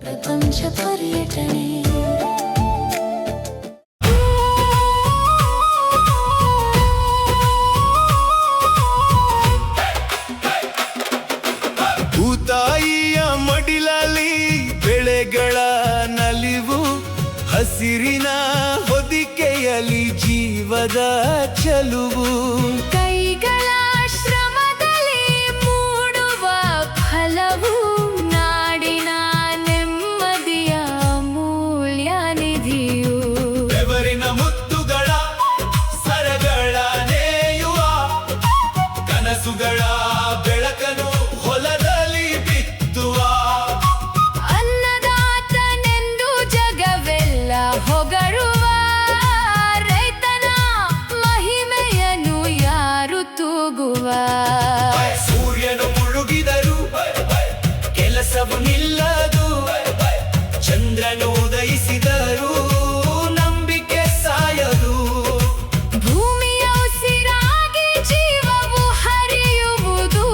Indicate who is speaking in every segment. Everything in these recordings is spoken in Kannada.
Speaker 1: ಪ್ರಪಂಚ ಪರ್ಯಟನೆ.
Speaker 2: ಭೂತಾಯಿಯ ಮಡಿಲಲ್ಲಿ ಬೆಳೆಗಳ ನಲಿವು, ಹಸಿರಿನ ಹೊದಿಕೆಯಲ್ಲಿ ಜೀವದ ಚಲುವು.
Speaker 1: ಕೈಗಳ ಶ್ರಮದಲ್ಲಿ ಮೂಡುವ ಫಲವು ನಾಡಿನ ನೆಮ್ಮದಿಯ ಅಮೂಲ್ಯ ನಿಧಿಯು.
Speaker 2: ಬೆವರಿನ ಮುತ್ತುಗಳ ಸರಗಳ ನೇಯುವ ಕನಸುಗಳ ಬೆಳಕನು ಹೊಲದಲ್ಲಿ ಬಿತ್ತುವ.
Speaker 1: ಅನ್ನದಾತನೆಂದು ಜಗವೆಲ್ಲ ಹೊಗಳುವ ರೈತನ ಮಹಿಮೆಯನ್ನು ಯಾರು ತೂಗುವ.
Speaker 2: ಸೂರ್ಯನು ಮುಳುಗಿದರು ಕೆಲಸವು ನಿಲ್ಲದು, ಚಂದ್ರನು ಉದಯಿಸಿದರು ನಂಬಿಕೆ ಸಾಯದು.
Speaker 1: ಭೂಮಿಯ ಉಸಿರಾಗಿ ಜೀವವು ಹರಿಯುವುದು,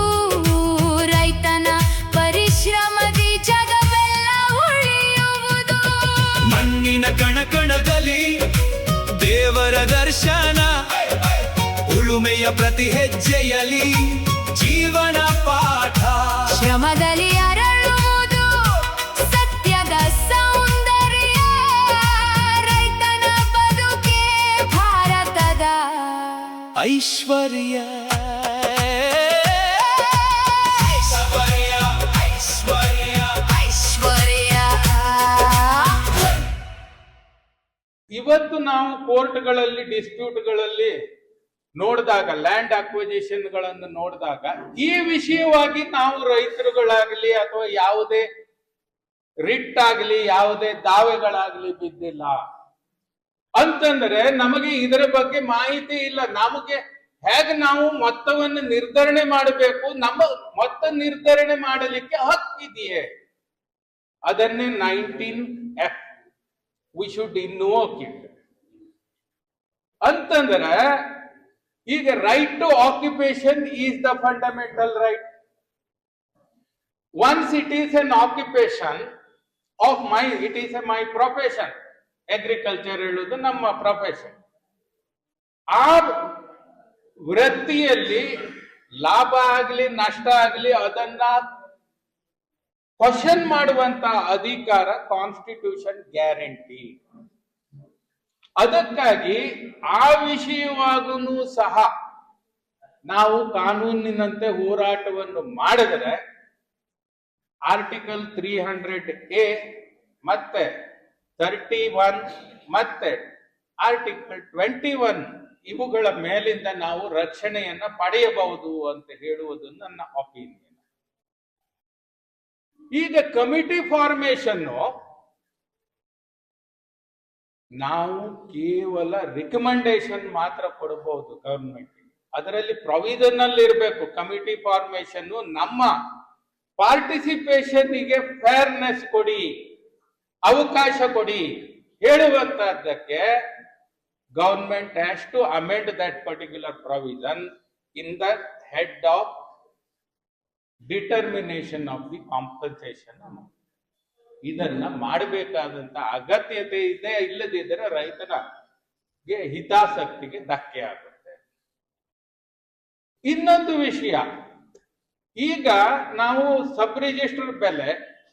Speaker 1: ರೈತನ ಪರಿಶ್ರಮದಿ ಜಗವೆಲ್ಲ ಉಳಿಯುವುದು.
Speaker 2: ಮಣ್ಣಿನ ಕಣಕಣದಲ್ಲಿ ದೇವರ ದರ್ಶನ, ಉಳುಮೆಯ ಪ್ರತಿ ಹೆಜ್ಜೆಯಲ್ಲಿ ಜೀವನ ಪಾಠ.
Speaker 1: ಶ್ರಮದಲ್ಲಿ ಅರಳುವುದು ಸತ್ಯದ ಸೌಂದರ್ಯ, ರೈತನ ಬದುಕೆ ಭಾರತದ
Speaker 2: ಐಶ್ವರ್ಯ. ಐಶ್ವರ್ಯ, ಐಶ್ವರ್ಯ.
Speaker 1: ಐಶ್ವರ್ಯ.
Speaker 3: ಇವತ್ತು ನಾವು ಕೋರ್ಟ್ಗಳಲ್ಲಿ ಡಿಸ್ಪ್ಯೂಟ್ಗಳಲ್ಲಿ ನೋಡಿದಾಗ, ಲ್ಯಾಂಡ್ ಅಕ್ವಿಜಿಷನ್ಗಳನ್ನು ನೋಡಿದಾಗ ಈ ವಿಷಯವಾಗಿ ನಾವು ರೈತರುಗಳಾಗಲಿ ಅಥವಾ ಯಾವುದೇ ರಿಟ್ ಆಗಲಿ ಯಾವುದೇ ದಾವೆಗಳಾಗಲಿ ಬಿದ್ದಿಲ್ಲ. ಅಂತಂದ್ರೆ ನಮಗೆ ಇದರ ಬಗ್ಗೆ ಮಾಹಿತಿ ಇಲ್ಲ. ನಮಗೆ ಹೇಗೆ ನಾವು ಮೊತ್ತವನ್ನು ನಿರ್ಧರಣೆ ಮಾಡಬೇಕು, ನಮ್ಮ ಮೊತ್ತ ನಿರ್ಧರಣೆ ಮಾಡಲಿಕ್ಕೆ ಹಕ್ಕಿದೆಯೇ? ಅದನ್ನೇ 19F we should invoke it ಅಂತಂದ್ರೆ, ಈಗ right to occupation is the fundamental right. Once it is an occupation of my, it is a my profession. Agriculture ಹೇಳುವುದು ನಮ್ಮ ಪ್ರೊಫೆಷನ್. ಆ ವೃತ್ತಿಯಲ್ಲಿ ಲಾಭ ಆಗಲಿ ನಷ್ಟ ಆಗಲಿ ಅದನ್ನ ಕ್ವಶನ್ ಮಾಡುವಂತ ಅಧಿಕಾರ ಕಾನ್ಸ್ಟಿಟ್ಯೂಷನ್ ಗ್ಯಾರಂಟಿ. ಅದಕ್ಕಾಗಿ ಆ ವಿಷಯವಾಗೂ ಸಹ ನಾವು ಕಾನೂನಿನಂತೆ ಹೋರಾಟವನ್ನು ಮಾಡಿದರೆ ಆರ್ಟಿಕಲ್ 300A ಮತ್ತೆ 31 ಮತ್ತೆ ಆರ್ಟಿಕಲ್ 21 ಇವುಗಳ ಮೇಲಿಂದ ನಾವು ರಕ್ಷಣೆಯನ್ನ ಪಡೆಯಬಹುದು ಅಂತ ಹೇಳುವುದು ನನ್ನ ಒಪಿನಿಯನ್. ಈಗ ಕಮಿಟಿ ಫಾರ್ಮೇಶನ್ ನಾವು ಕೇವಲ ರಿಕಮೆಂಡೇಶನ್ ಮಾತ್ರ ಕೊಡಬಹುದು ಗವರ್ಮೆಂಟ್. ಅದರಲ್ಲಿ ಪ್ರೊವಿಷನಲ್ ಇರಬೇಕು. ಕಮಿಟಿ ಫಾರ್ಮೇಶನ್ ನಮ್ಮ ಪಾರ್ಟಿಸಿಪೇಷನ್ಗೆ ಫೇರ್ನೆಸ್ ಕೊಡಿ, ಅವಕಾಶ ಕೊಡಿ ಹೇಳುವಂತಹದ್ದಕ್ಕೆ government has to amend that particular provision in the head of determination of the compensation amount. ಇದನ್ನ ಮಾಡಬೇಕಾದಂತ ಅಗತ್ಯತೆ ಇದೆ. ಇಲ್ಲದಿದ್ದರೆ ರೈತನಿಗೆ ಹಿತಾಸಕ್ತಿಗೆ ಧಕ್ಕೆ ಆಗುತ್ತೆ. ಇನ್ನೊಂದು ವಿಷಯ, ಈಗ ನಾವು ಸಬ್ ರಿಜಿಸ್ಟರ್ ಬೆಲೆ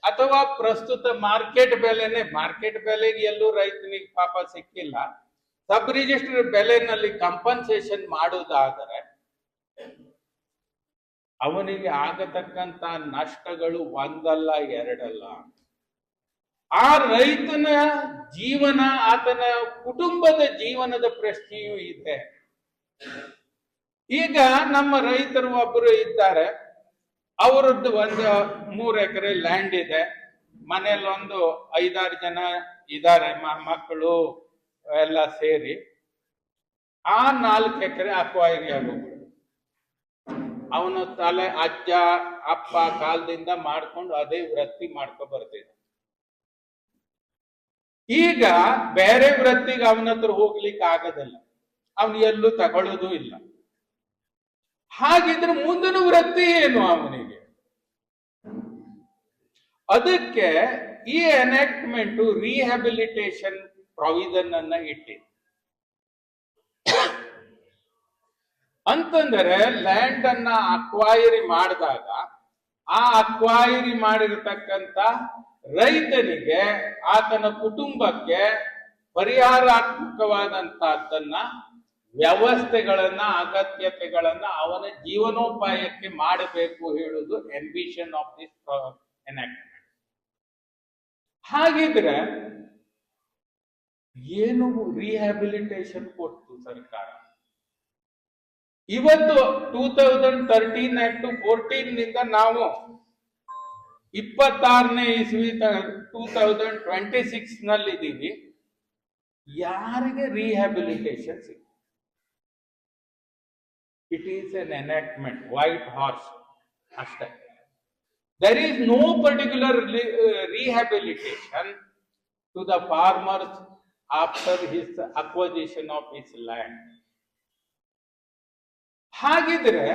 Speaker 3: ಅಥವಾ ಪ್ರಸ್ತುತ ಮಾರ್ಕೆಟ್ ಬೆಲೆನೆ, ಮಾರ್ಕೆಟ್ ಬೆಲೆಗೆ ಎಲ್ಲೂ ರೈತನಿಗೆ ಪಾಪ ಸಿಕ್ಕಿಲ್ಲ. ಸಬ್ ರಿಜಿಸ್ಟರ್ ಬೆಲೆನಲ್ಲಿ ಕಂಪನ್ಸೇಷನ್ ಮಾಡುವುದಾದರೆ ಅವನಿಗೆ ಆಗತಕ್ಕಂತ ನಷ್ಟಗಳು ಒಂದಲ್ಲ ಎರಡಲ್ಲ. ಆ ರೈತನ ಜೀವನ, ಆತನ ಕುಟುಂಬದ ಜೀವನದ ಪ್ರಶ್ನೆಯೂ ಇದೆ. ಈಗ ನಮ್ಮ ರೈತರು ಒಬ್ಬರು ಇದ್ದಾರೆ, ಅವರದ್ದು ಒಂದು 3 ಎಕರೆ ಲ್ಯಾಂಡ್ ಇದೆ, ಮನೆಯಲ್ಲಿ ಒಂದು 5-6 ಜನ ಇದ್ದಾರೆ, ಮಕ್ಕಳು ಎಲ್ಲ ಸೇರಿ. ಆ 4 ಎಕರೆ ಅಕ್ವಾಯರಿ ಆಗೋಗ್ಬಿಡು. ಅವನು ತಲೆ ಅಜ್ಜ ಅಪ್ಪ ಕಾಲದಿಂದ ಮಾಡ್ಕೊಂಡು ಅದೇ ವೃತ್ತಿ ಮಾಡ್ಕೊ ಬರ್ತಿದ್ದ. ಈಗ ಬೇರೆ ವೃತ್ತಿಗೆ ಅವನ ಹತ್ರ ಹೋಗ್ಲಿಕ್ಕೆ ಆಗೋದಿಲ್ಲ, ಅವನು ಎಲ್ಲೂ ತಗೊಳ್ಳೋದು ಇಲ್ಲ. ಹಾಗಿದ್ರೆ ಮುಂದಿನ ವೃತ್ತಿ ಏನು ಅವನಿಗೆ? ಅದಕ್ಕೆ ಈ ಎನಾಕ್ಟ್ಮೆಂಟ್ ರಿಹ್ಯಾಬಿಲಿಟೇಷನ್ ಪ್ರಾವಿಷನ್ ಅನ್ನ ಇಟ್ಟಿದೆ. ಅಂತಂದರೆ ಲ್ಯಾಂಡ್ ಅನ್ನ ಅಕ್ವೈರಿ ಮಾಡಿದಾಗ ಆ ಅಕ್ವೈರಿ ಮಾಡಿರತಕ್ಕಂತ ರೈತನಿಗೆ, ಆತನ ಕುಟುಂಬಕ್ಕೆ ಪರಿಹಾರಾತ್ಮಕವಾದಂತಹದ್ದನ್ನ, ವ್ಯವಸ್ಥೆಗಳನ್ನ, ಅಗತ್ಯತೆಗಳನ್ನ ಅವನ ಜೀವನೋಪಾಯಕ್ಕೆ ಮಾಡಬೇಕು ಹೇಳುವುದು ಎಂಬಿಷನ್ ಆಫ್ ದಿಸ್ ಎನಾಕ್ಟ್ಮೆಂಟ್. ಹಾಗಿದ್ರೆ ಏನು ರಿಹ್ಯಾಬಿಲಿಟೇಷನ್ ಕೊಡ್ತು ಸರ್ಕಾರ? ಇವತ್ತು 2013 ಆಕ್ಟ್ 14 ನಿಂದ ನಾವು 26ನೇ ಇಸ್ವಿ 2026 ನಲ್ಲಿ ಇದ್ದೀವಿ. ಯಾರಿಗೆ ರಿಹ್ಯಾಬಿಲಿಟೇಷನ್ ಸಿಗ್ತದೆ? It is N enactment, white horse ಅಷ್ಟೇ. There is no particular rehabilitation to the farmers after his acquisition of his land. ಹಾಗಿದ್ರೆ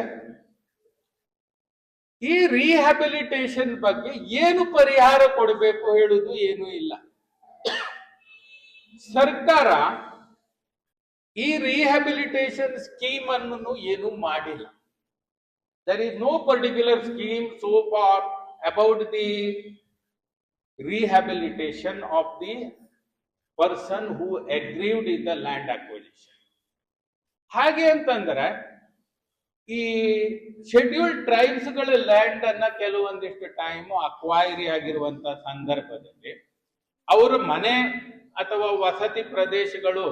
Speaker 3: ಈ ರಿಹ್ಯಾಬಿಲಿಟೇಷನ್ ಬಗ್ಗೆ ಏನು ಪರಿಹಾರ ಕೊಡಬೇಕು ಹೇಳುವುದು ಏನೂ ಇಲ್ಲ. ಸರ್ಕಾರ ಈ ರಿಹ್ಯಾಬಿಲಿಟೇಷನ್ ಸ್ಕೀಮ್ ಅನ್ನು ಏನು ಮಾಡಿಲ್ಲ. There is no particular scheme so far about the rehabilitation of the person who aggrieved in the land acquisition. ಹಾಗೆ ಅಂತಂದ್ರೆ ಈ ಶೆಡ್ಯೂಲ್ಡ್ ಟ್ರೈಬ್ಸ್ ಗಳ ಲ್ಯಾಂಡ್ ಅನ್ನ ಕೆಲವೊಂದಿಷ್ಟು ಟೈಮ್ ಅಕ್ವೈರಿ ಆಗಿರುವಂತ ಸಂದರ್ಭದಲ್ಲಿ ಅವರ ಮನೆ ಅಥವಾ ವಸತಿ ಪ್ರದೇಶಗಳು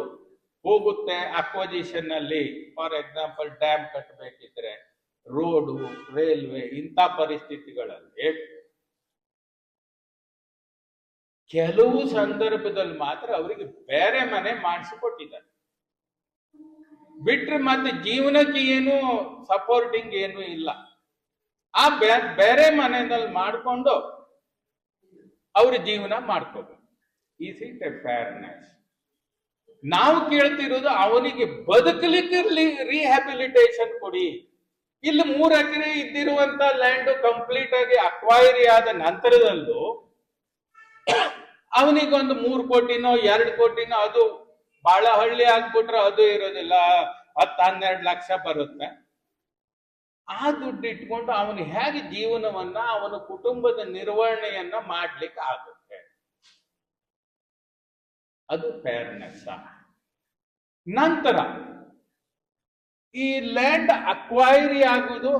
Speaker 3: ಹೋಗುತ್ತೆ ಅಕ್ವಜಿಷನ್ ಅಲ್ಲಿ. ಫಾರ್ ಎಕ್ಸಾಂಪಲ್ ಡ್ಯಾಮ್ ಕಟ್ಟಬೇಕಿದ್ರೆ, ರೋಡು, ರೈಲ್ವೆ, ಇಂಥ ಪರಿಸ್ಥಿತಿಗಳಲ್ಲಿ ಕೆಲವು ಸಂದರ್ಭದಲ್ಲಿ ಮಾತ್ರ ಅವರಿಗೆ ಬೇರೆ ಮನೆ ಮಾಡಿಸಿಕೊಟ್ಟಿದ್ದಾರೆ. ಬಿಟ್ರೆ ಮತ್ತೆ ಜೀವನಕ್ಕೆ ಏನು ಸಪೋರ್ಟಿಂಗ್ ಏನು ಇಲ್ಲ. ಆ ಬೇರೆ ಮನೆಯಲ್ಲಿ ಮಾಡಿಕೊಂಡು ಅವ್ರ ಜೀವನ ಮಾಡ್ಕೋಬೇಕು. Is it A fairness? ನಾವು ಕೇಳ್ತಿರೋದು ಅವನಿಗೆ ಬದುಕಲಿಕ್ಕೆ ರಿಹ್ಯಾಬಿಲಿಟೇಷನ್ ಕೊಡಿ. ಇಲ್ಲಿ 3 ಎಕರೆ ಇದ್ದಿರುವಂತ ಲ್ಯಾಂಡ್ ಕಂಪ್ಲೀಟ್ ಆಗಿ ಅಕ್ವೈರಿ ಆದ ನಂತರದಲ್ಲೂ ಅವನಿಗೊಂದು 3 ಕೋಟಿನೋ 2 ಕೋಟಿನೋ, ಅದು ಬಹಳ ಹಳ್ಳಿ ಆಗ್ಬಿಟ್ರೆ ಅದು ಇರೋದಿಲ್ಲ, 10-12 ಲಕ್ಷ ಬರುತ್ತೆ. ಆ ದುಡ್ಡು ಇಟ್ಕೊಂಡು ಅವನು ಹೇಗೆ ಜೀವನವನ್ನ, ಅವನ ಕುಟುಂಬದ ನಿರ್ವಹಣೆಯನ್ನ ಮಾಡ್ಲಿಕ್ಕೆ ಆಗುತ್ತೆ? ಅದು ಫೇರ್ನೆಸ್. ನಂತರ ಈ ಲ್ಯಾಂಡ್ ಅಕ್ವೈರಿ ಆಗುವುದು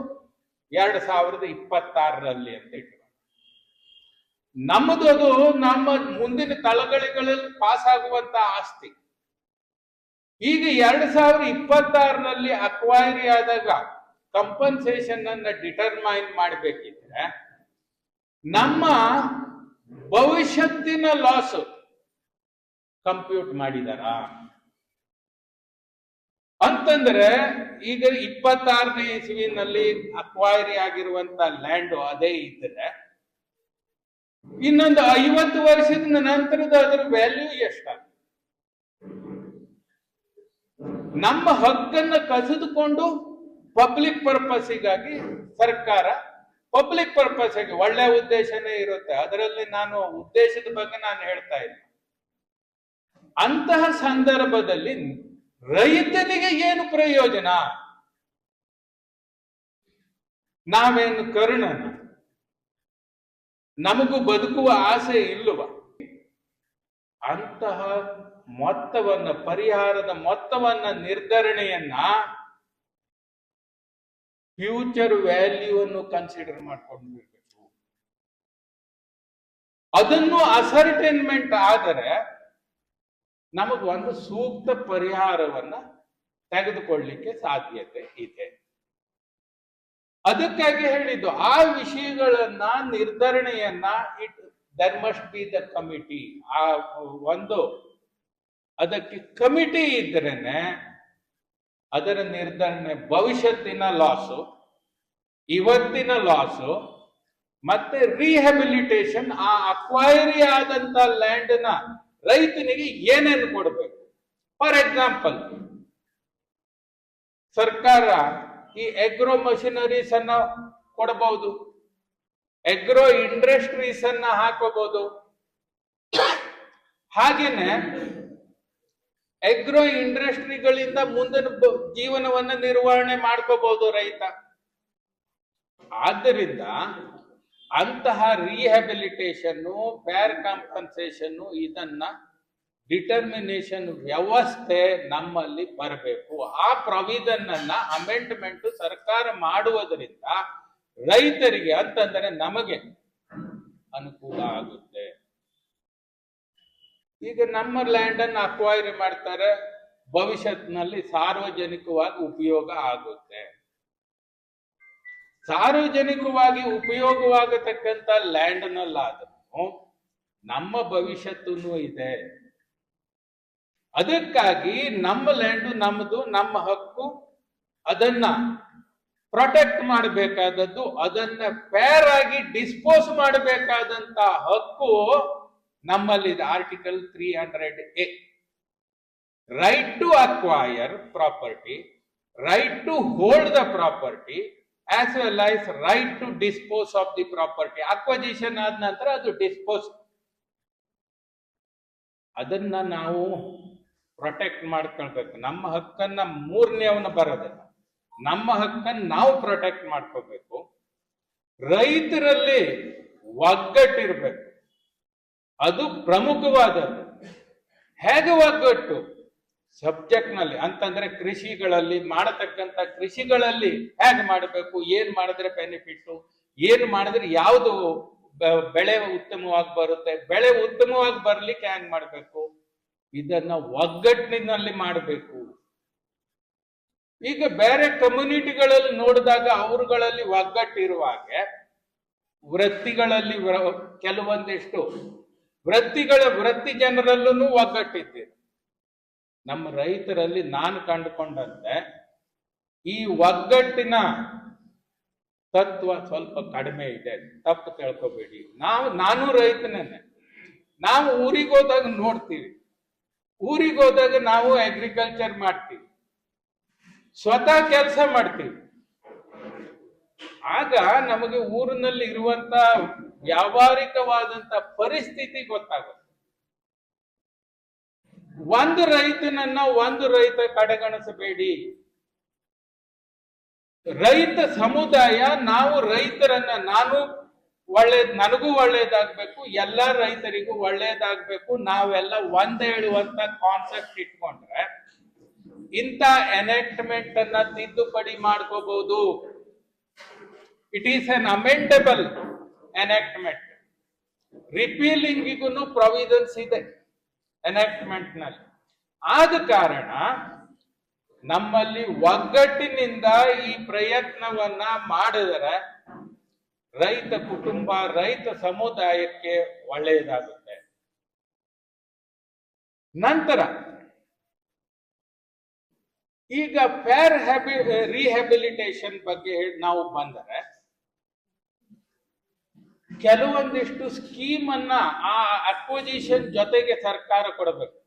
Speaker 3: 2026ರಲ್ಲಿ ಅಂತ ಇಟ್ಟು ನಮ್ಮದು, ಅದು ನಮ್ಮ ಮುಂದಿನ ತಳಗಳಿಗಳಲ್ಲಿ ಪಾಸ್ ಆಗುವಂತ ಆಸ್ತಿ. ಈಗ 2026ರಲ್ಲಿ ಅಕ್ವೈರಿ ಆದಾಗ ಕಂಪನ್ಸೇಷನ್ ಅನ್ನ ಡಿಟರ್ಮೈನ್ ಮಾಡಬೇಕಿದ್ರೆ ನಮ್ಮ ಭವಿಷ್ಯತ್ತಿನ ಲಾಸ್ ಕಂಪ್ಯೂಟ್ ಮಾಡಿದಾರ ಅಂತಂದ್ರೆ, ಈಗ 26ನೇ ಇಸ್ವಿನಲ್ಲಿ ಅಕ್ವೈರಿ ಆಗಿರುವಂತ ಲ್ಯಾಂಡ್ ಅದೇ ಇದ್ರೆ ಇನ್ನೊಂದು 50 ವರ್ಷದ ನಂತರದ ಅದರ ವ್ಯಾಲ್ಯೂ ಎಷ್ಟಾಗುತ್ತೆ? ನಮ್ಮ ಹಕ್ಕನ್ನು ಕಸಿದುಕೊಂಡು ಪಬ್ಲಿಕ್ ಪರ್ಪಸ್ಗಾಗಿ ಸರ್ಕಾರ, ಪಬ್ಲಿಕ್ ಪರ್ಪಸ್ಗೆ ಒಳ್ಳೆ ಉದ್ದೇಶನೇ ಇರುತ್ತೆ, ಅದರಲ್ಲಿ ನಾನು ಉದ್ದೇಶದ ಬಗ್ಗೆ ನಾನು ಹೇಳ್ತಾ ಇಲ್ಲ. ಅಂತಹ ಸಂದರ್ಭದಲ್ಲಿ ರೈತನಿಗೆ ಏನು ಪ್ರಯೋಜನ? ನಾವೇನು ಕರುಣನ? ನಮಗೂ ಬದುಕುವ ಆಸೆ ಇಲ್ಲವ? ಅಂತಹ ಮೊತ್ತವನ್ನ, ಪರಿಹಾರದ ಮೊತ್ತವನ್ನ, ನಿರ್ಧರಣೆಯನ್ನ ಫ್ಯೂಚರ್ ವ್ಯಾಲ್ಯೂ ಅನ್ನು ಕನ್ಸಿಡರ್ ಮಾಡ್ಕೊಂಡಿರ್ಬೇಕು. ಅದನ್ನು ಅಸರ್ಟೈನ್ಮೆಂಟ್ ಆದರೆ ನಮಗ್ ಒಂದು ಸೂಕ್ತ ಪರಿಹಾರವನ್ನ ತೆಗೆದುಕೊಳ್ಳಲಿಕ್ಕೆ ಸಾಧ್ಯತೆ ಇದೆ. ಅದಕ್ಕಾಗಿ ಹೇಳಿದ್ದು ಆ ವಿಷಯಗಳನ್ನ, ನಿರ್ಧರಣೆಯನ್ನ, there must be the committee. ಆ ಒಂದು ಅದಕ್ಕೆ ಕಮಿಟಿ ಇದ್ರೇನೆ ಅದರ ನಿರ್ಧರಣೆ ಭವಿಷ್ಯತ್ತಿನ ಲಾಸು, ಇವತ್ತಿನ ಲಾಸು, ಮತ್ತೆ ರಿಹ್ಯಾಬಿಲಿಟೇಷನ್, ಆ ಅಕ್ವೈರಿ ಆದಂತ ಲ್ಯಾಂಡ್ ನ ರೈತನಿಗೆ ಏನೇನು ಕೊಡಬೇಕು. ಫಾರ್ ಎಕ್ಸಾಂಪಲ್, ಸರ್ಕಾರ ಈ ಎಗ್ರೋ ಮಷಿನರೀಸ್ ಅನ್ನ ಕೊಡಬಹುದು, ಎಗ್ರೋ ಇಂಡಸ್ಟ್ರೀಸ್ ಅನ್ನ ಹಾಕಬಹುದು, ಹಾಗೇನೆ ಅಗ್ರೋ ಇಂಡಸ್ಟ್ರಿಗಳಿಂದ ಮುಂದಿನ ಜೀವನವನ್ನ ನಿರ್ವಹಣೆ ಮಾಡ್ಕೋಬಹುದು ರೈತ. ಆದ್ದರಿಂದ ಅಂತಹ ರಿಹ್ಯಾಬಿಲಿಟೇಷನ್, ಫೇರ್ ಕಾಂಪನ್ಸೇಷನ್, ಇದನ್ನ ಡಿಟರ್ಮಿನೇಷನ್ ವ್ಯವಸ್ಥೆ ನಮ್ಮಲ್ಲಿ ಬರಬೇಕು. ಆ ಪ್ರೊವಿಷನ್ ಅನ್ನ ಅಮೆಂಡ್ಮೆಂಟ್ ಸರ್ಕಾರ ಮಾಡುವುದರಿಂದ ರೈತರಿಗೆ ಅಂತಂದ್ರೆ ನಮಗೆ ಅನುಕೂಲ ಆಗುತ್ತೆ. ಈಗ ನಮ್ಮ ಲ್ಯಾಂಡ್ ಅನ್ನು ಅಕ್ವೈರ್ ಮಾಡ್ತಾರೆ, ಭವಿಷ್ಯತ್ನಲ್ಲಿ ಸಾರ್ವಜನಿಕವಾಗಿ ಉಪಯೋಗ ಆಗುತ್ತೆ. ಸಾರ್ವಜನಿಕವಾಗಿ ಉಪಯೋಗವಾಗತಕ್ಕಂತ ಲ್ಯಾಂಡ್ ನಲ್ಲಾದ್ರೂ ನಮ್ಮ ಭವಿಷ್ಯತ್ತೂ ಇದೆ. ಅದಕ್ಕಾಗಿ ನಮ್ಮ ಲ್ಯಾಂಡ್ ನಮ್ಮದು, ನಮ್ಮ ಹಕ್ಕು, ಅದನ್ನ ಪ್ರೊಟೆಕ್ಟ್ ಮಾಡಬೇಕಾದದ್ದು, ಅದನ್ನ ಫೇರ್ ಆಗಿ ಡಿಸ್ಪೋಸ್ ಮಾಡಬೇಕಾದಂತ ಹಕ್ಕು ನಮ್ಮಲ್ಲಿದೆ. Article 300A, right to acquire property, right to hold the property, as well as right to dispose of the property. Acquisition ಆದ ನಂತರ ಅದು ಡಿಸ್ಪೋಸ್, ಅದನ್ನ ನಾವು ಪ್ರೊಟೆಕ್ಟ್ ಮಾಡ್ಕೊಳ್ಬೇಕು. ನಮ್ಮ ಹಕ್ಕನ್ನ ಮೂರನೇವನ್ನ ಬರೋದಿಲ್ಲ, ನಮ್ಮ ಹಕ್ಕನ್ನು ನಾವು ಪ್ರೊಟೆಕ್ಟ್ ಮಾಡ್ಕೋಬೇಕು. ರೈತರಲ್ಲಿ ಒಗ್ಗಟ್ಟಿರ್ಬೇಕು, ಅದು ಪ್ರಮುಖವಾದದ್ದು. ಹೇಗೆ ಒಗ್ಗಟ್ಟು? ಸಬ್ಜೆಕ್ಟ್ ನಲ್ಲಿ ಅಂತಂದ್ರೆ ಕೃಷಿಗಳಲ್ಲಿ ಮಾಡತಕ್ಕಂತ ಕೃಷಿಗಳಲ್ಲಿ ಹೇಗೆ ಮಾಡಬೇಕು, ಏನ್ ಮಾಡಿದ್ರೆ ಬೆನಿಫಿಟ್, ಏನ್ ಮಾಡಿದ್ರೆ ಯಾವುದು ಬೆಳೆ ಉತ್ತಮವಾಗಿ ಬರುತ್ತೆ, ಬೆಳೆ ಉತ್ತಮವಾಗಿ ಬರ್ಲಿಕ್ಕೆ ಹೆಂಗ್ ಮಾಡ್ಬೇಕು, ಇದನ್ನ ಒಗ್ಗಟ್ಟಿನಲ್ಲಿ ಮಾಡಬೇಕು. ಈಗ ಬೇರೆ ಕಮ್ಯುನಿಟಿಗಳಲ್ಲಿ ನೋಡಿದಾಗ ಅವರುಗಳಲ್ಲಿ ಒಗ್ಗಟ್ಟಿರುವಾಗ ವೃತ್ತಿಗಳಲ್ಲಿ ಕೆಲವೊಂದಿಷ್ಟು ವೃತ್ತಿ ಜನರಲ್ಲೂ ಒಗ್ಗಟ್ಟಿದ್ದೀರಿ. ನಮ್ಮ ರೈತರಲ್ಲಿ ನಾನು ಕಂಡುಕೊಂಡಂತೆ ಈ ಒಗ್ಗಟ್ಟಿನ ತತ್ವ ಸ್ವಲ್ಪ ಕಡಿಮೆ ಇದೆ. ತಪ್ಪು ತಿಳ್ಕೊಬೇಡಿ. ನಾನು ರೈತನೇ. ನಾವು ಊರಿಗೆ ಹೋದಾಗ ನೋಡ್ತೀವಿ, ಊರಿಗೆ ಹೋದಾಗ ನಾವು ಅಗ್ರಿಕಲ್ಚರ್ ಮಾಡ್ತೀವಿ, ಸ್ವತಃ ಕೆಲಸ ಮಾಡ್ತೀವಿ. ಆಗ ನಮಗೆ ಊರಿನಲ್ಲಿ ಇರುವಂತ ವ್ಯಾವಹಾರಿಕವಾದಂತ ಪರಿಸ್ಥಿತಿ ಗೊತ್ತಾಗುತ್ತೆ. ಒಂದು ರೈತ ಕಡೆಗಣಿಸಬೇಡಿ. ರೈತ ಸಮುದಾಯ, ನಾವು ರೈತರನ್ನ, ನನಗೂ ಒಳ್ಳೇದಾಗ್ಬೇಕು, ಎಲ್ಲಾ ರೈತರಿಗೂ ಒಳ್ಳೇದಾಗ್ಬೇಕು, ನಾವೆಲ್ಲ ಒಂದೇ ಹೇಳುವಂತ ಕಾನ್ಸೆಪ್ಟ್ ಇಟ್ಕೊಂಡ್ರೆ ಇಂಥ ಎನೆಕ್ಟ್ಮೆಂಟ್ ಅನ್ನ ತಿದ್ದುಪಡಿ ಮಾಡ್ಕೋಬಹುದು. It is an amendable enactment. ರಿಪೀಲಿಂಗಿಗೂ ಪ್ರೊವಿಷನ್ಸ್ ಇದೆ ಎನೆಕ್ಟ್ಮೆಂಟ್ ನಲ್ಲಿ. ಆದ ಕಾರಣ ನಮ್ಮಲ್ಲಿ ಒಗ್ಗಟ್ಟಿನಿಂದ ಈ ಪ್ರಯತ್ನವನ್ನ ಮಾಡಿದರೆ ರೈತ ಕುಟುಂಬ, ರೈತ ಸಮುದಾಯಕ್ಕೆ ಒಳ್ಳೆಯದಾಗುತ್ತೆ. ನಂತರ ಈಗ ಫೇರ್ ರಿಹ್ಯಾಬಿಲಿಟೇಷನ್ ಬಗ್ಗೆ ನಾವು ಬಂದರೆ ಕೆಲವೊಂದಿಷ್ಟು ಸ್ಕೀಮ್ ಅನ್ನ ಆ ಅಕ್ವಿಜಿಷನ್ ಜೊತೆಗೆ ಸರ್ಕಾರ ಕೊಡಬೇಕು.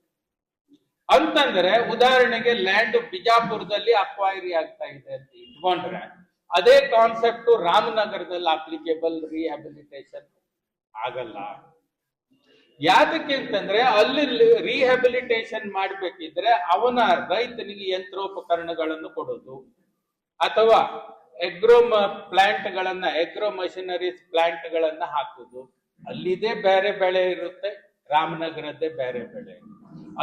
Speaker 3: ಅಂತಂದ್ರೆ ಉದಾಹರಣೆಗೆ ಲ್ಯಾಂಡ್ ಬಿಜಾಪುರದಲ್ಲಿ ಅಕ್ವೈರಿ ಆಗ್ತಾ ಇದೆ ಅಂತ ಇಟ್ಕೊಂಡ್ರೆ ಅದೇ ಕಾನ್ಸೆಪ್ಟ್ ರಾಮನಗರದಲ್ಲಿ ಅಪ್ಲಿಕೇಬಲ್ ರಿಹ್ಯಾಬಿಲಿಟೇಷನ್ ಆಗಲ್ಲ. ಯಾತಕ್ಕೆ ಅಂತಂದ್ರೆ ಅಲ್ಲಿ ರಿಹ್ಯಾಬಿಲಿಟೇಷನ್ ಮಾಡ್ಬೇಕಿದ್ರೆ ಅವನ ರೈತನಿಗೆ ಯಂತ್ರೋಪಕರಣಗಳನ್ನು ಕೊಡೋದು ಅಥವಾ ಎಗ್ರೋ ಮಷಿನರೀಸ್ ಪ್ಲಾಂಟ್ ಗಳನ್ನ ಹಾಕುದು. ಅಲ್ಲಿದೆ ಬೇರೆ ಬೆಳೆ ಇರುತ್ತೆ, ರಾಮನಗರದ್ದೇ ಬೇರೆ ಬೆಳೆ.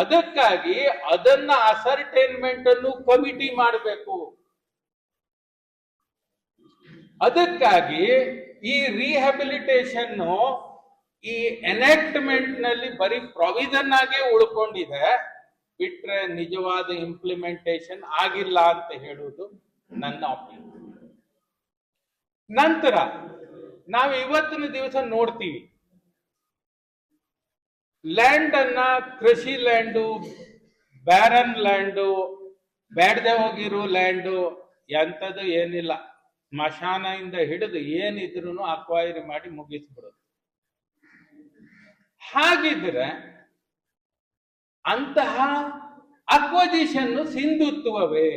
Speaker 3: ಅದಕ್ಕಾಗಿ ಅದನ್ನ ಅಸರ್ಟೈನ್ಮೆಂಟ್ ಅನ್ನು ಕಮಿಟಿ ಮಾಡಬೇಕು. ಅದಕ್ಕಾಗಿ ಈ ರಿಹ್ಯಾಬಿಲಿಟೇಷನ್ ಈ ಎನೆಕ್ಟ್ಮೆಂಟ್ ನಲ್ಲಿ ಬರೀ ಪ್ರೊವಿಷನ್ ಆಗೇ ಉಳ್ಕೊಂಡಿದೆ, ಬಿಟ್ರೆ ನಿಜವಾದ ಇಂಪ್ಲಿಮೆಂಟೇಷನ್ ಆಗಿಲ್ಲ ಅಂತ ಹೇಳುವುದು ನನ್ನ ಒಪಿನಿಯನ್. ನಂತರ ನಾವು ಇವತ್ತಿನ ದಿವಸ ನೋಡ್ತೀವಿ, ಲ್ಯಾಂಡ್ ಅನ್ನ ಕೃಷಿ ಲ್ಯಾಂಡು, ಬ್ಯಾರನ್ ಲ್ಯಾಂಡು, ಬೇಡದೆ ಹೋಗಿರೋ ಲ್ಯಾಂಡು, ಎಂಥದ್ದು ಏನಿಲ್ಲ, ಸ್ಮಶಾನದಿಂದ ಹಿಡಿದು ಏನಿದ್ರು ಅಕ್ವೈರಿ ಮಾಡಿ ಮುಗಿಸ್ಬಿಡೋದು. ಹಾಗಿದ್ರೆ ಅಂತಹ ಅಕ್ವಜಿಷನ್ ಸಿಂಧುತ್ವವೇ?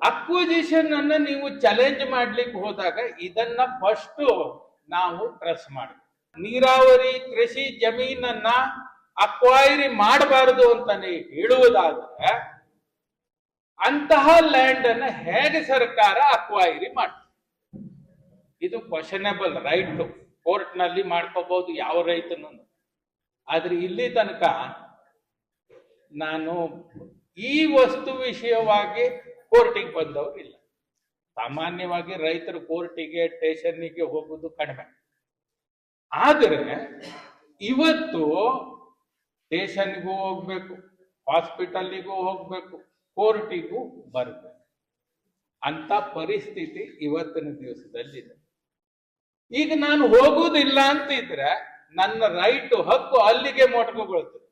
Speaker 3: ಅಕ್ವಿಜಿಷನ್ ಅನ್ನ ನೀವು ಚಾಲೆಂಜ್ ಮಾಡ್ಲಿಕ್ಕೆ ಹೋದಾಗ ಇದನ್ನ ಫಸ್ಟ್ ನಾವು ಪ್ರೆಸ್ ಮಾಡಬೇಕು. ನೀರಾವರಿ ಕೃಷಿ ಜಮೀನನ್ನ ಅಕ್ವೈರಿ ಮಾಡಬಾರದು ಅಂತಾನೆ ಹೇಳುವುದಾದ್ರೆ ಅಂತಹ ಲ್ಯಾಂಡ್ ಅನ್ನ ಹೇಗೆ ಸರ್ಕಾರ ಅಕ್ವೈರಿ ಮಾಡ್ತದೆ? ಇದು ಕ್ವಶನೇಬಲ್ ರೈಟ್. ಕೋರ್ಟ್ ನಲ್ಲಿ ಮಾಡ್ಕೋಬಹುದು ಯಾವ ರೈತನು. ಆದ್ರೆ ಇಲ್ಲಿ ತನಕ ನಾನು ಈ ವಸ್ತು ವಿಷಯವಾಗಿ ಕೋರ್ಟಿಗೆ ಬಂದವರು ಇಲ್ಲ. ಸಾಮಾನ್ಯವಾಗಿ ರೈತರು ಕೋರ್ಟಿಗೆ ಸ್ಟೇಷನ್ನಿಗೆ ಹೋಗುವುದು ಕಡಿಮೆ. ಆದರೆ ಇವತ್ತು ಸ್ಟೇಷನ್ಗೂ ಹೋಗ್ಬೇಕು, ಹಾಸ್ಪಿಟಲ್ಗೂ ಹೋಗ್ಬೇಕು, ಕೋರ್ಟಿಗೂ ಬರಬೇಕು ಅಂತ ಪರಿಸ್ಥಿತಿ ಇವತ್ತಿನ ದಿವಸದಲ್ಲಿದೆ. ಈಗ ನಾನು ಹೋಗುವುದಿಲ್ಲ ಅಂತಿದ್ರೆ ನನ್ನ ರೈಟ್ ಹಕ್ಕು ಅಲ್ಲಿಗೆ ಮೊಟಕುಗೊಳ್ತದೆ.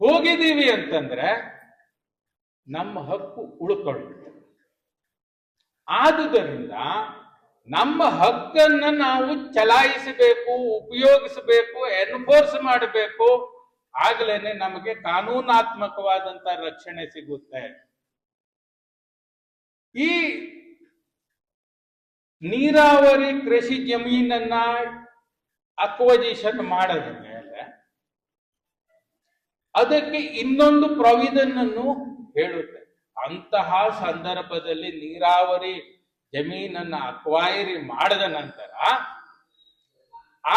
Speaker 3: ಹೋಗಿದ್ದೀವಿ ಅಂತಂದ್ರೆ ನಮ್ಮ ಹಕ್ಕು ಉಳ್ಕೊಳ್ಳುತ್ತೆ. ಆದುದರಿಂದ ನಮ್ಮ ಹಕ್ಕನ್ನ ನಾವು ಚಲಾಯಿಸಬೇಕು, ಉಪಯೋಗಿಸಬೇಕು, ಎನ್ಫೋರ್ಸ್ ಮಾಡಬೇಕು. ಆಗ್ಲೇನೆ ನಮಗೆ ಕಾನೂನಾತ್ಮಕವಾದಂತ ರಕ್ಷಣೆ ಸಿಗುತ್ತೆ. ಈ ನೀರಾವರಿ ಕೃಷಿ ಜಮೀನನ್ನ ಅಕ್ವಜಿಷನ್ ಮಾಡದ ಮೇಲೆ ಅದಕ್ಕೆ ಇನ್ನೊಂದು ಪ್ರಾವಿಷನ್ ಅನ್ನು ಹೇಳುತ್ತೆ. ಅಂತಹ ಸಂದರ್ಭದಲ್ಲಿ ನೀರಾವರಿ ಜಮೀನನ್ನ ಅಕ್ವೈರಿ ಮಾಡದ ನಂತರ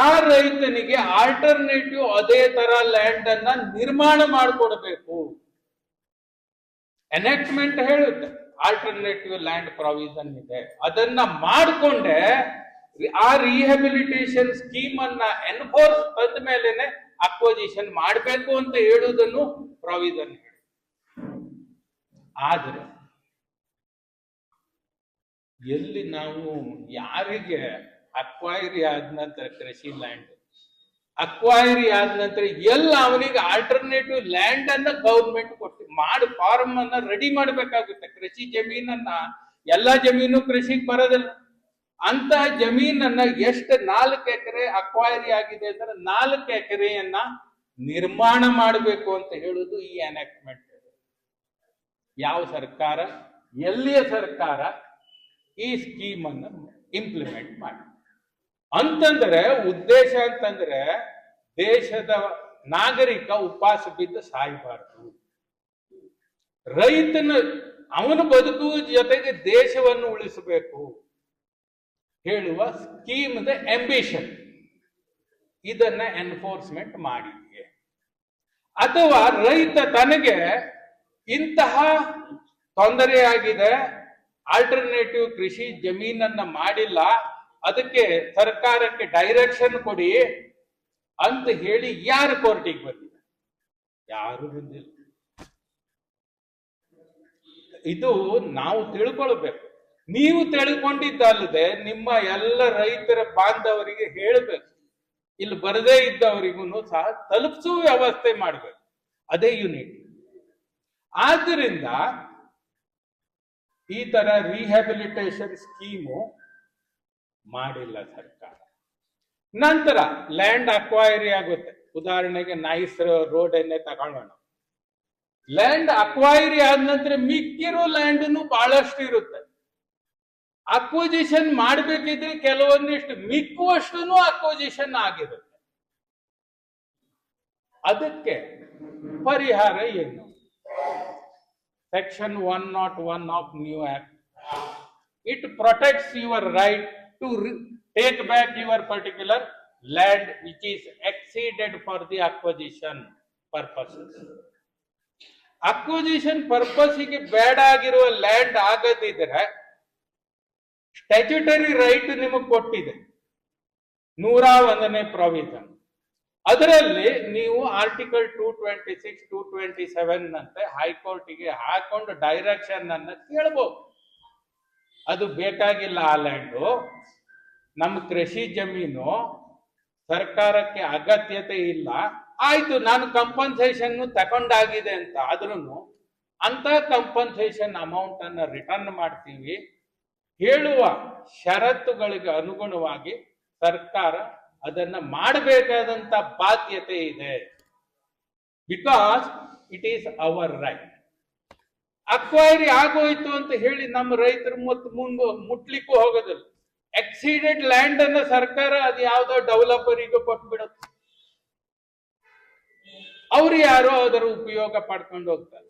Speaker 3: ಆ ರೈತನಿಗೆ ಆಲ್ಟರ್ನೇಟಿವ್ ಅದೇ ತರ ಲ್ಯಾಂಡ್ ಅನ್ನ ನಿರ್ಮಾಣ ಮಾಡಿಕೊಡ್ಬೇಕು. ಎನೆಕ್ಟ್ಮೆಂಟ್ ಹೇಳುತ್ತೆ ಆಲ್ಟರ್ನೇಟಿವ್ ಲ್ಯಾಂಡ್ ಪ್ರಾವಿಷನ್ ಇದೆ. ಅದನ್ನ ಮಾಡಿಕೊಂಡೆ ಆ ರಿಹ್ಯಾಬಿಲಿಟೇಷನ್ ಸ್ಕೀಮ್ ಅನ್ನ ಎನ್ಫೋರ್ಸ್ ತಂದ ಮೇಲೆನೆ ಅಕ್ವಜಿಷನ್ ಮಾಡಬೇಕು ಅಂತ ಹೇಳುವುದನ್ನು ಪ್ರಾವಿಷನ್ ಹೇಳಿ. ಆದ್ರೆ ಎಲ್ಲಿ ನಾವು ಯಾರಿಗೆ ಅಕ್ವೈರಿ ಆದ ನಂತರ ಕೃಷಿ ಲ್ಯಾಂಡ್ ಅಕ್ವೈರಿ ಆದ ನಂತರ ಎಲ್ಲ ಅವನಿಗೆ ಆಲ್ಟರ್ನೇಟಿವ್ ಲ್ಯಾಂಡ್ ಅನ್ನ ಗೌರ್ಮೆಂಟ್ ಮಾಡಿ ಫಾರ್ಮ್ ಅನ್ನ ರೆಡಿ ಮಾಡಬೇಕಾಗುತ್ತೆ. ಕೃಷಿ ಜಮೀನನ್ನ ಎಲ್ಲಾ ಜಮೀನು ಕೃಷಿಗೆ ಬರೋದಿಲ್ಲ. ಅಂತ ಜಮೀನನ್ನ ಎಷ್ಟು 4 ಎಕರೆ ಅಕ್ವೈರಿ ಆಗಿದೆ ಅಂದ್ರೆ 4 ಎಕರೆಯನ್ನ ನಿರ್ಮಾಣ ಮಾಡಬೇಕು ಅಂತ ಹೇಳುದು ಈ ಎನೆಕ್ಟ್ಮೆಂಟ್. ಯಾವ ಸರ್ಕಾರ, ಎಲ್ಲಿಯ ಸರ್ಕಾರ ಈ ಸ್ಕೀಮ್ ಅನ್ನು ಇಂಪ್ಲಿಮೆಂಟ್ ಮಾಡಿ ಅಂತಂದ್ರೆ ಉದ್ದೇಶ ಅಂತಂದ್ರೆ ದೇಶದ ನಾಗರಿಕ ಉಪವಾಸ ಬಿದ್ದು ಸಾಯಬಾರದು. ರೈತನ ಅವನು ಬದುಕುವ ಜೊತೆಗೆ ದೇಶವನ್ನು ಉಳಿಸಬೇಕು ಹೇಳುವ ಸ್ಕೀಮ್ದ ಅಂಬಿಷನ್. ಇದನ್ನ ಎನ್ಫೋರ್ಸ್ಮೆಂಟ್ ಮಾಡಿದೆ. ಅಥವಾ ರೈತ ತನಗೆ ಇಂತಹ ತೊಂದರೆಯಾಗಿದೆ, ಆಲ್ಟರ್ನೇಟಿವ್ ಕೃಷಿ ಜಮೀನನ್ನ ಮಾಡಿಲ್ಲ, ಅದಕ್ಕೆ ಸರ್ಕಾರಕ್ಕೆ ಡೈರೆಕ್ಷನ್ ಕೊಡಿ ಅಂತ ಹೇಳಿ ಯಾರು ಕೋರ್ಟಿಗೆ ಬಂದಿದೆ? ಯಾರು ಬಂದಿಲ್ಲ. ಇದು ನಾವು ತಿಳ್ಕೊಳ್ಬೇಕು. ನೀವು ತಿಳ್ಕೊಂಡಿದ್ದಲ್ಲದೆ ನಿಮ್ಮ ಎಲ್ಲ ರೈತರ ಬಾಂಧವರಿಗೆ ಹೇಳಬೇಕು. ಇಲ್ಲಿ ಬರದೇ ಇದ್ದವರಿಗೂ ಸಹ ತಲುಪಿಸುವ ವ್ಯವಸ್ಥೆ ಮಾಡಬೇಕು. ಅದೇ ಯೂನಿಟ್. ಆದ್ದರಿಂದ ಈ ತರ ರಿಹ್ಯಾಬಿಲಿಟೇಷನ್ ಸ್ಕೀಮು ಮಾಡಿಲ್ಲ ಸರ್ಕಾರ. ನಂತರ ಲ್ಯಾಂಡ್ ಅಕ್ವೈರಿ ಆಗುತ್ತೆ. ಉದಾಹರಣೆಗೆ ನೈಸ್ ರೋಡ್ ಅನ್ನೇ ತಗೊಳ್ಳೋಣ. ಲ್ಯಾಂಡ್ ಅಕ್ವೈರಿ ಆದ ನಂತರ ಮಿಕ್ಕಿರೋ ಲ್ಯಾಂಡ್ ಬಹಳಷ್ಟು ಇರುತ್ತೆ. ಅಕ್ವಿಜಿಷನ್ ಮಾಡಬೇಕಿದ್ರೆ ಕೆಲವೊಂದಿಷ್ಟು ಮಿಕ್ಕುವಷ್ಟು ಅಕ್ವಿಜಿಷನ್ ಆಗಿರುತ್ತೆ. ಅದಕ್ಕೆ ಪರಿಹಾರ ಏನು? Section 101 of New Act. It protects your right to take back your particular land which is exceeded for the acquisition purposes. Acquisition purpose ಗೆ ಬೇಡ ಆಗಿರುವ ಲ್ಯಾಂಡ್ ಆಗದಿದ್ರೆ ಸ್ಟ್ಯಾಚ್ಯುಟರಿ ರೈಟ್ ನಿಮಗೆ ಕೊಟ್ಟಿದೆ 101ನೇ ಪ್ರಾವಿಷನ್. ಅದರಲ್ಲಿ ನೀವು ಆರ್ಟಿಕಲ್ 226, 227 ನಂತೆ ಹೈಕೋರ್ಟಿಗೆ ಹಾಕೊಂಡು ಡೈರೆಕ್ಷನ್ ಅನ್ನ ಕೇಳಬಹುದು. ಅದು ಬೇಕಾಗಿಲ್ಲ. ಆ ಲ್ಯಾಂಡು ನಮ್ಮ ಕೃಷಿ ಜಮೀನು, ಸರ್ಕಾರಕ್ಕೆ ಅಗತ್ಯತೆ ಇಲ್ಲ, ಆಯ್ತು ನಾನು ಕಂಪನ್ಸೇಷನ್ ತಗೊಂಡಾಗಿದೆ ಅಂತ ಆದ್ರೂ ಅಂತ ಕಂಪನ್ಸೇಷನ್ ಅಮೌಂಟ್ ಅನ್ನ ರಿಟರ್ನ್ ಮಾಡ್ತೀವಿ ಹೇಳುವ ಷರತ್ತುಗಳಿಗೆ ಅನುಗುಣವಾಗಿ ಸರ್ಕಾರ ಅದನ್ನ ಮಾಡಬೇಕಾದಂತ ಬಾಧ್ಯತೆ ಇದೆ. Because it is our right. Acquire ಆಗೋಯ್ತು ಅಂತ ಹೇಳಿ ನಮ್ಮ ರೈತರು ಮುಟ್ಲಿಕ್ಕೂ ಹೋಗೋದಿಲ್ಲ. ಎಕ್ಸೀಡೆಡ್ ಲ್ಯಾಂಡ್ ಅನ್ನ ಸರ್ಕಾರ ಅದು ಯಾವ್ದೋ ಡೆವಲಪರಿಗೆ ಕೊಟ್ಬಿಡುತ್ತೆ. ಅವ್ರು ಯಾರೋ ಅದರ ಉಪಯೋಗ ಪಡ್ಕೊಂಡು ಹೋಗ್ತಾರೆ.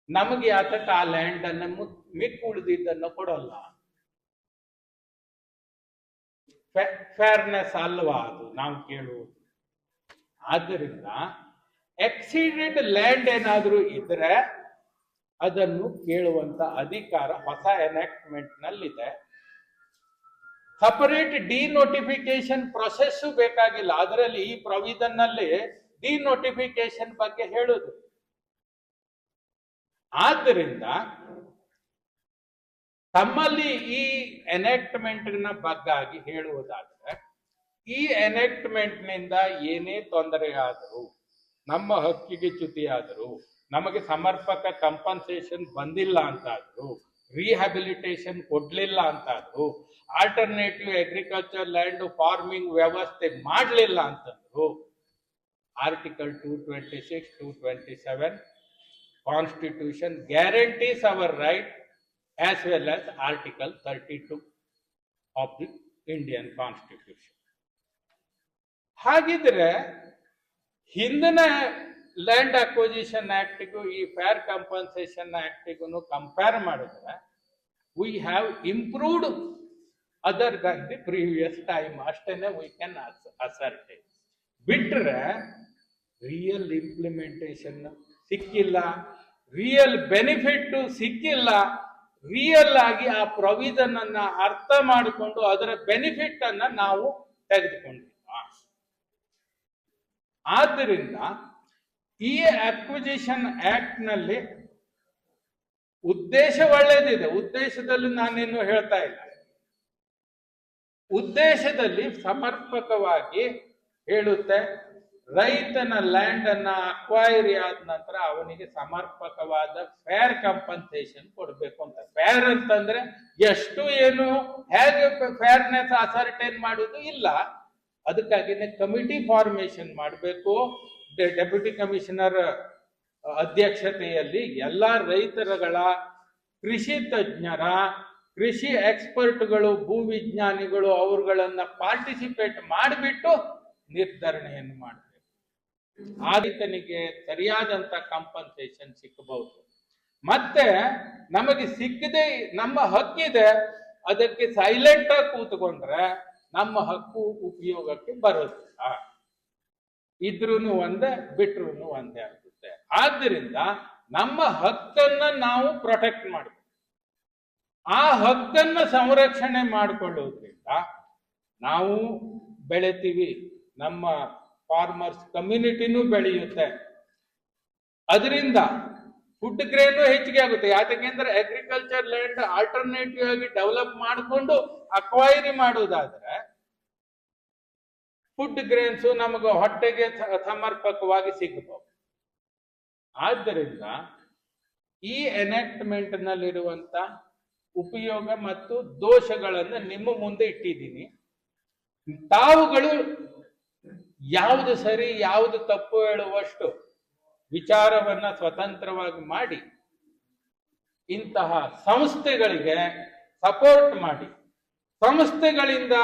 Speaker 3: ನಮಗೆ ಯಾತಕ್ಕೆ ಆ ಲ್ಯಾಂಡ್ ಅನ್ನ ಮಿಕ್ಕು ಉಳಿದಿದ್ದನ್ನು ಕೊಡಲ್ಲ? ಫೇರ್ನೆಸ್ ಅಲ್ವಾ ಅದು ನಾವು ಕೇಳುವುದು? ಆದ್ದರಿಂದ ಎಕ್ಸೀಡೆಡ್ ಲ್ಯಾಂಡ್ ಏನಾದ್ರೂ ಇದ್ರೆ ಅದನ್ನು ಕೇಳುವಂತ ಅಧಿಕಾರ ಹೊಸ ಎನಾಕ್ಟ್ಮೆಂಟ್ ನಲ್ಲಿದೆ. ಸಪರೇಟ್ ಡಿನೋಟಿಫಿಕೇಶನ್ ಪ್ರೊಸೆಸ್ ಬೇಕಾಗಿಲ್ಲ. ಅದರಲ್ಲಿ ಈ ಪ್ರೊವಿಷನ್ ನಲ್ಲಿ ಡಿನೋಟಿಫಿಕೇಶನ್ ಬಗ್ಗೆ ಹೇಳುದು. ಆದ್ದರಿಂದ ತಮ್ಮಲ್ಲಿ ಈ ಎನಾಕ್ಟ್ಮೆಂಟ್ ನ ಬಗ್ಗಾಗಿ ಹೇಳುವುದಾದರೆ, ಈ ಎನಾಕ್ಟ್ಮೆಂಟ್ ನಿಂದ ಏನೇ ತೊಂದರೆ ಆದರೂ, ನಮ್ಮ ಹಕ್ಕಿಗೆ ಚ್ಯುತಿಯಾದರೂ, ನಮಗೆ ಸಮರ್ಪಕ ಕಂಪನ್ಸೇಷನ್ ಬಂದಿಲ್ಲ ಅಂತಾದ್ರು, ರಿಹ್ಯಾಬಿಲಿಟೇಷನ್ ಕೊಡ್ಲಿಲ್ಲ ಅಂತಾದ್ರು, ಆಲ್ಟರ್ನೇಟಿವ್ ಅಗ್ರಿಕಲ್ಚರ್ ಲ್ಯಾಂಡ್ ಫಾರ್ಮಿಂಗ್ ವ್ಯವಸ್ಥೆ ಮಾಡಲಿಲ್ಲ ಅಂತಂದ್ರು, article 226, 227 constitution guarantees hour right as well as Article 32 of the Indian Constitution. ಹಾಗಿದ್ರೆ ಹಿಂದಿನ ಲ್ಯಾಂಡ್ ಅಕ್ವಿಸಿಷನ್ ಆಕ್ಟ್ಗೂ ಈ ಫೇರ್ ಕಂಪನ್ಸೇಷನ್ ಆಕ್ಟ್ಗೂ ಕಂಪೇರ್ ಮಾಡಿದ್ರೆ we have improved other than the previous time. ಅಷ್ಟೇನೆ ವಿ ಕ್ಯಾನ್ ಅಸರ್ಟೈನ್. ಬಿಟ್ರೆ ರಿಯಲ್ ಇಂಪ್ಲಿಮೆಂಟೇಷನ್ ಸಿಕ್ಕಿಲ್ಲ, ರಿಯಲ್ ಬೆನಿಫಿಟ್ ಸಿಕ್ಕಿಲ್ಲ. ರಿಯಲ್ ಆಗಿ ಆ ಪ್ರೊವಿಷನ್ ಅನ್ನ ಅರ್ಥ ಮಾಡಿಕೊಂಡು ಅದರ ಬೆನಿಫಿಟ್ ಅನ್ನ ನಾವು ತೆಗೆದುಕೊಂಡಿಲ್ಲ. ಆದ್ದರಿಂದ ಈ ಅಕ್ವಿಸಿಷನ್ ಆಕ್ಟ್ ನಲ್ಲಿ ಉದ್ದೇಶ ಒಳ್ಳೆಯದಿದೆ. ಉದ್ದೇಶದಲ್ಲಿ ನಾನೇನು ಹೇಳ್ತಾ ಇಲ್ಲ. ಉದ್ದೇಶದಲ್ಲಿ ಸಮರ್ಪಕವಾಗಿ ಹೇಳುತ್ತೆ, ರೈತನ ಲ್ಯಾಂಡ್ ಅನ್ನ ಅಕ್ವೈರಿ ಆದ ನಂತರ ಅವನಿಗೆ ಸಮರ್ಪಕವಾದ ಫೇರ್ ಕಂಪನ್ಸೇಷನ್ ಕೊಡಬೇಕು ಅಂತ. ಫೇರ್ ಅಂತಂದ್ರೆ ಎಷ್ಟು ಏನು ಹೇಗೆ ಫೇರ್ನೆಸ್ ಅಸರ್ಟೈನ್ ಮಾಡುವುದು ಇಲ್ಲ. ಅದಕ್ಕಾಗಿನೇ ಕಮಿಟಿ ಫಾರ್ಮೇಶನ್ ಮಾಡಬೇಕು. ಡೆಪ್ಯೂಟಿ ಕಮಿಷನರ್ ಅಧ್ಯಕ್ಷತೆಯಲ್ಲಿ ಎಲ್ಲ ರೈತರುಗಳ, ಕೃಷಿ ತಜ್ಞರ, ಕೃಷಿ ಎಕ್ಸ್ಪರ್ಟ್ಗಳು, ಭೂವಿಜ್ಞಾನಿಗಳು ಅವರುಗಳನ್ನ ಪಾರ್ಟಿಸಿಪೇಟ್ ಮಾಡಿಬಿಟ್ಟು ನಿರ್ಧರಣೆಯನ್ನು ಮಾಡಬೇಕು. ಆ ರೈತನಿಗೆ ಸರಿಯಾದಂತ ಕಂಪನ್ಸೇಷನ್ ಸಿಕ್ಕಬಹುದು. ಮತ್ತೆ ನಮಗೆ ಸಿಕ್ಕದೆ ನಮ್ಮ ಹಕ್ಕಿದೆ, ಅದಕ್ಕೆ ಸೈಲೆಂಟ್ ಆಗಿ ಕೂತ್ಕೊಂಡ್ರೆ ನಮ್ಮ ಹಕ್ಕು ಉಪಯೋಗಕ್ಕೆ ಬರೋದಿಲ್ಲ. ಇದ್ರೂನು ಒಂದೇ, ಬಿಟ್ರು ಒಂದೇ ಆಗುತ್ತೆ. ಆದ್ದರಿಂದ ನಮ್ಮ ಹಕ್ಕನ್ನ ನಾವು ಪ್ರೊಟೆಕ್ಟ್ ಮಾಡಬೇಕು. ಆ ಹಕ್ಕನ್ನ ಸಂರಕ್ಷಣೆ ಮಾಡಿಕೊಳ್ಳೋದ್ರಿಂದ ನಾವು ಬೆಳೆತೀವಿ, ನಮ್ಮ ಫಾರ್ಮರ್ಸ್ ಕಮ್ಯುನಿಟಿನೂ ಬೆಳೆಯುತ್ತೆ. ಅದರಿಂದ ಫುಡ್ ಗ್ರೇನು ಹೆಚ್ಚಿಗೆ ಆಗುತ್ತೆ. ಯಾಕೆಂದ್ರೆ ಅಗ್ರಿಕಲ್ಚರ್ ಲ್ಯಾಂಡ್ ಆಲ್ಟರ್ನೇಟಿವ್ ಆಗಿ ಡೆವಲಪ್ ಮಾಡಿಕೊಂಡು ಅಕ್ವೈರಿ ಮಾಡೋದಾದ್ರೆ ಫುಡ್ ಗ್ರೇನ್ಸ್ ನಮಗೆ ಹೊಟ್ಟೆಗೆ ಸಮರ್ಪಕವಾಗಿ ಸಿಗಬಹುದು. ಆದ್ದರಿಂದ ಈ ಎನಾಕ್ಟ್ಮೆಂಟ್ ನಲ್ಲಿರುವಂತ ಉಪಯೋಗ ಮತ್ತು ದೋಷಗಳನ್ನು ನಿಮ್ಮ ಮುಂದೆ ಇಟ್ಟಿದ್ದೀನಿ. ತಾವುಗಳು ಯಾವುದು ಸರಿ ಯಾವುದು ತಪ್ಪು ಹೇಳುವಷ್ಟು ವಿಚಾರವನ್ನ ಸ್ವತಂತ್ರವಾಗಿ ಮಾಡಿ ಇಂತಹ ಸಂಸ್ಥೆಗಳಿಗೆ ಸಪೋರ್ಟ್ ಮಾಡಿ. ಸಂಸ್ಥೆಗಳಿಂದ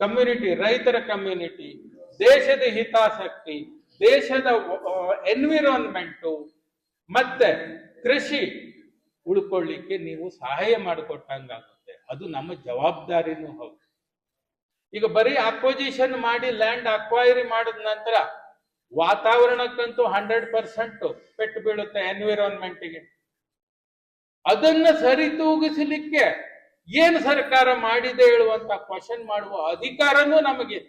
Speaker 3: ಕಮ್ಯುನಿಟಿ, ರೈತರ ಕಮ್ಯುನಿಟಿ, ದೇಶದ ಹಿತಾಸಕ್ತಿ, ದೇಶದ ಎನ್ವಿರಾನ್ಮೆಂಟು ಮತ್ತೆ ಕೃಷಿ ಉಳ್ಕೊಳ್ಳಿಕ್ಕೆ ನೀವು ಸಹಾಯ ಮಾಡಿಕೊಟ್ಟಂಗಾಗುತ್ತೆ. ಅದು ನಮ್ಮ ಜವಾಬ್ದಾರಿನೂ ಹೌದು. ಈಗ ಬರೀ ಅಕ್ವಿಸಿಷನ್ ಮಾಡಿ ಲ್ಯಾಂಡ್ ಅಕ್ವೈರಿ ಮಾಡಿದ ನಂತರ ವಾತಾವರಣಕ್ಕಂತೂ 100% ಪೆಟ್ಟು ಬೀಳುತ್ತೆ, ಎನ್ವಿರಾನ್ಮೆಂಟ್ಗೆ. ಅದನ್ನ ಸರಿತೂಗಿಸಲಿಕ್ಕೆ ಏನು ಸರ್ಕಾರ ಮಾಡಿದೆ ಹೇಳುವಂತ ಕ್ವಶನ್ ಮಾಡುವ ಅಧಿಕಾರನೂ ನಮಗೆ.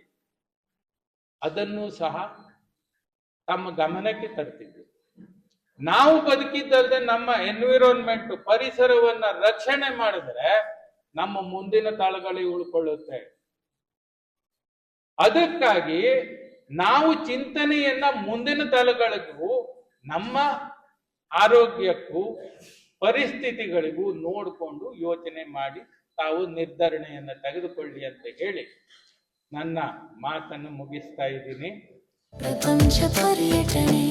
Speaker 3: ಅದನ್ನು ಸಹ ತಮ್ಮ ಗಮನಕ್ಕೆ ತರ್ತಿದ್ವಿ. ನಾವು ಬದುಕಿದ್ದಲ್ಲದೆ ನಮ್ಮ ಎನ್ವಿರಾನ್ಮೆಂಟ್, ಪರಿಸರವನ್ನ ರಕ್ಷಣೆ ಮಾಡಿದ್ರೆ ನಮ್ಮ ಮುಂದಿನ ತಳಗಳಿಗೆ ಉಳ್ಕೊಳ್ಳುತ್ತೆ. ಅದಕ್ಕಾಗಿ ನಾವು ಚಿಂತನೆಯನ್ನ ಮುಂದಿನ ತಲೆಗಳಿಗೂ, ನಮ್ಮ ಆರೋಗ್ಯಕ್ಕೂ, ಪರಿಸ್ಥಿತಿಗಳಿಗೂ ನೋಡಿಕೊಂಡು ಯೋಚನೆ ಮಾಡಿ ತಾವು ನಿರ್ಧರಣೆಯನ್ನ ತೆಗೆದುಕೊಳ್ಳಿ ಅಂತ ಹೇಳಿ ನನ್ನ ಮಾತನ್ನು ಮುಗಿಸ್ತಾ ಇದ್ದೀನಿ.
Speaker 1: ಪ್ರಪಂಚ ಪರ್ಯಟನೆ